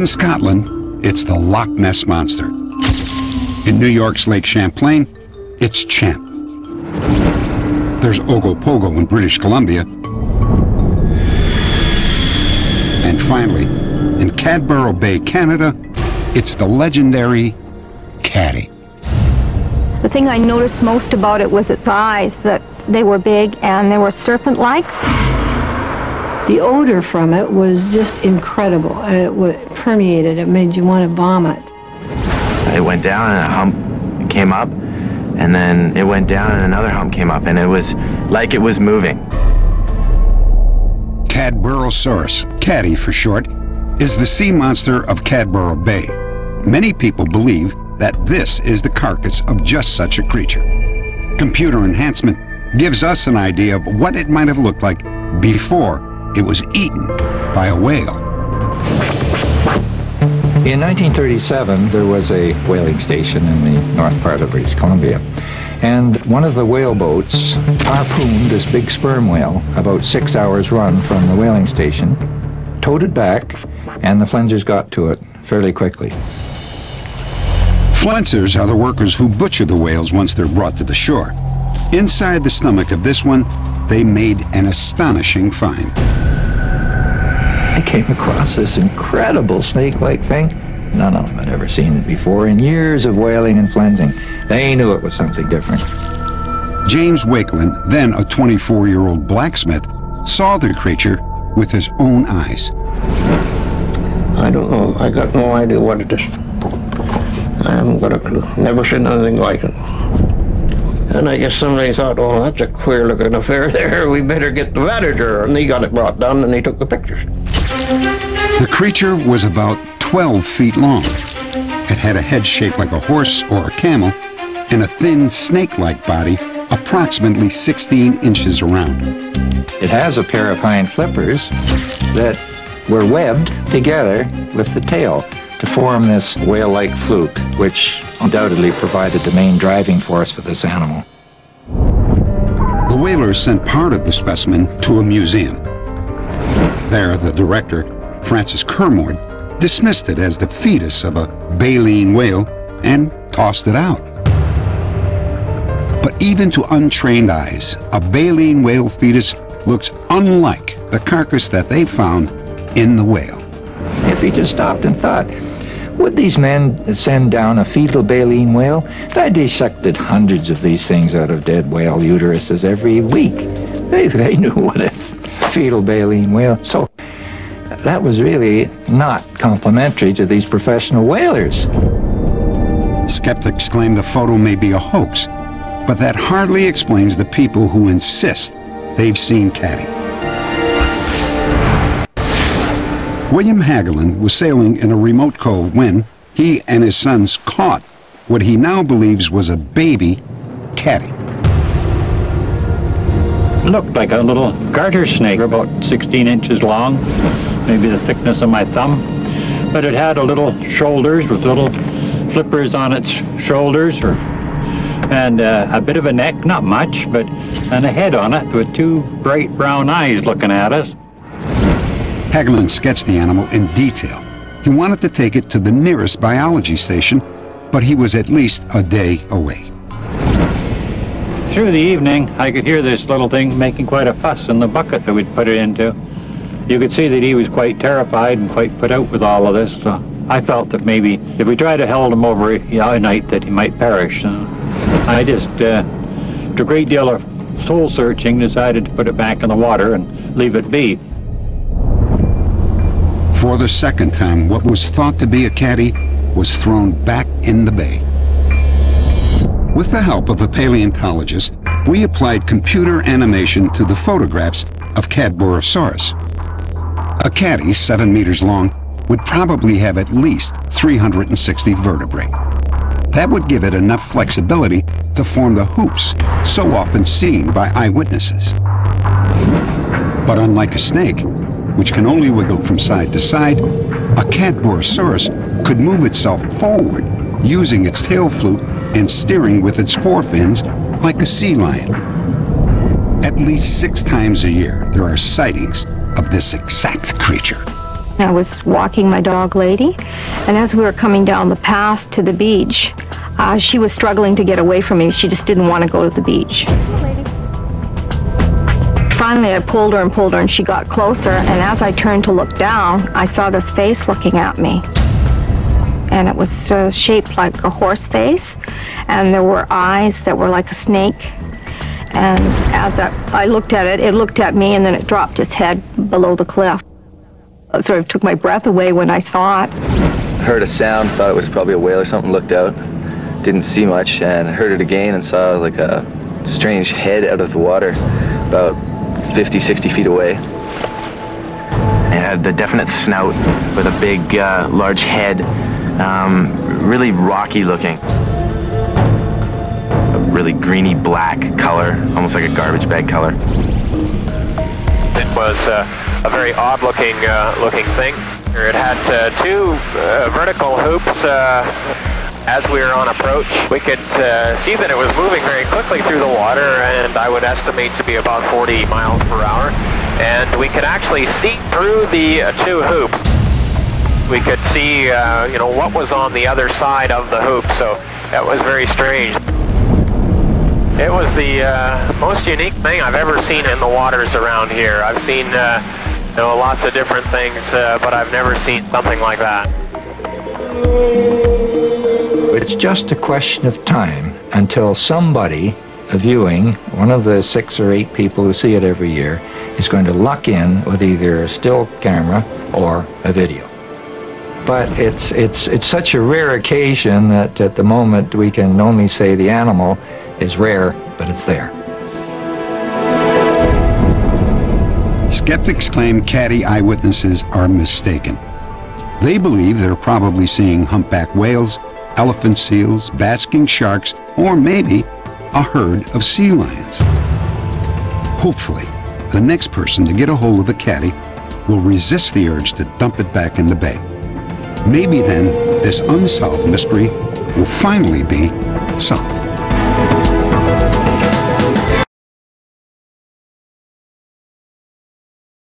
In Scotland, it's the Loch Ness Monster. In New York's Lake Champlain, it's Champ. There's Ogopogo in British Columbia. And finally, in Cadborosaurus Bay, Canada, it's the legendary Caddy. The thing I noticed most about it was its eyes, that they were big and they were serpent-like. The odor from it was just incredible. It permeated, it made you want to vomit. It went down and a hump came up, and then it went down and another hump came up, and it was like it was moving. Cadborosaurus, Caddy for short, is the sea monster of Cadborosaurus Bay. Many people believe that this is the carcass of just such a creature. Computer enhancement gives us an idea of what it might have looked like before it was eaten by a whale. In 1937, there was a whaling station in the north part of British Columbia, and one of the whale boats harpooned this big sperm whale about 6 hours run from the whaling station, towed it back, and the flensers got to it fairly quickly. Flensers are the workers who butcher the whales once they're brought to the shore. Inside the stomach of this one, they made an astonishing find. I came across this incredible snake-like thing. None of them had ever seen it before in years of whaling and flensing. They knew it was something different. James Wakeland, then a 24-year-old blacksmith, saw the creature with his own eyes. I don't know. I got no idea what it is. I haven't got a clue. Never seen anything like it. And I guess somebody thought, oh, that's a queer looking affair there. We better get the manager. And he got it brought down and he took the pictures. The creature was about 12 feet long. It had a head shaped like a horse or a camel and a thin snake-like body approximately 16 inches around. It has a pair of hind flippers that were webbed together with the tail to form this whale-like fluke, which undoubtedly provided the main driving force for this animal. The whalers sent part of the specimen to a museum. There, the director, Francis Kermode, dismissed it as the fetus of a baleen whale and tossed it out. But even to untrained eyes, a baleen whale fetus looks unlike the carcass that they found in the whale. If he just stopped and thought, would these men send down a fetal baleen whale? They dissected hundreds of these things out of dead whale uteruses every week. They knew what a fetal baleen whale. So that was really not complimentary to these professional whalers. Skeptics claim the photo may be a hoax, but that hardly explains the people who insist they've seen Caddy. William Hagelin was sailing in a remote cove when he and his sons caught what he now believes was a baby Caddy. Looked like a little garter snake, about 16 inches long, maybe the thickness of my thumb. But it had a little shoulders with little flippers on its shoulders, and a bit of a neck, not much, but and a head on it with two bright brown eyes looking at us. Hagelin sketched the animal in detail. He wanted to take it to the nearest biology station, but he was at least a day away. Through the evening, I could hear this little thing making quite a fuss in the bucket that we'd put it into. You could see that he was quite terrified and quite put out with all of this, so I felt that maybe if we tried to hold him over a night that he might perish. I just, after a great deal of soul searching, decided to put it back in the water and leave it be. For the second time, what was thought to be a caddy was thrown back in the bay. With the help of a paleontologist, we applied computer animation to the photographs of Cadborosaurus. A caddy 7 meters long would probably have at least 360 vertebrae. That would give it enough flexibility to form the hoops so often seen by eyewitnesses. But unlike a snake, which can only wiggle from side to side, a Cadborosaurus could move itself forward using its tail flute and steering with its forefins like a sea lion. At least 6 times a year, there are sightings of this exact creature. I was walking my dog Lady, and as we were coming down the path to the beach, she was struggling to get away from me. She just didn't want to go to the beach. Finally, I pulled her, and she got closer, and as I turned to look down, I saw this face looking at me. And it was shaped like a horse face, and there were eyes that were like a snake. And as I looked at it, it looked at me, and then it dropped its head below the cliff. It sort of took my breath away when I saw it. Heard a sound, thought it was probably a whale or something, looked out, didn't see much, and heard it again and saw like a strange head out of the water about 50, 60 feet away. It had the definite snout with a big, large head, really rocky looking. A really greeny black color, almost like a garbage bag color. It was a very odd looking thing. It had two vertical hoops. As we were on approach, we could see that it was moving very quickly through the water, and I would estimate to be about 40 miles per hour. And we could actually see through the two hoops. We could see, what was on the other side of the hoop. So that was very strange. It was the most unique thing I've ever seen in the waters around here. I've seen, lots of different things, but I've never seen something like that. It's just a question of time until somebody viewing, one of the 6 or 8 people who see it every year, is going to luck in with either a still camera or a video. But it's such a rare occasion that at the moment we can only say the animal is rare, but it's there. Skeptics claim caddy eyewitnesses are mistaken. They believe they're probably seeing humpback whales, elephant seals, basking sharks, or maybe a herd of sea lions. Hopefully, the next person to get a hold of the caddy will resist the urge to dump it back in the bay. Maybe then this unsolved mystery will finally be solved.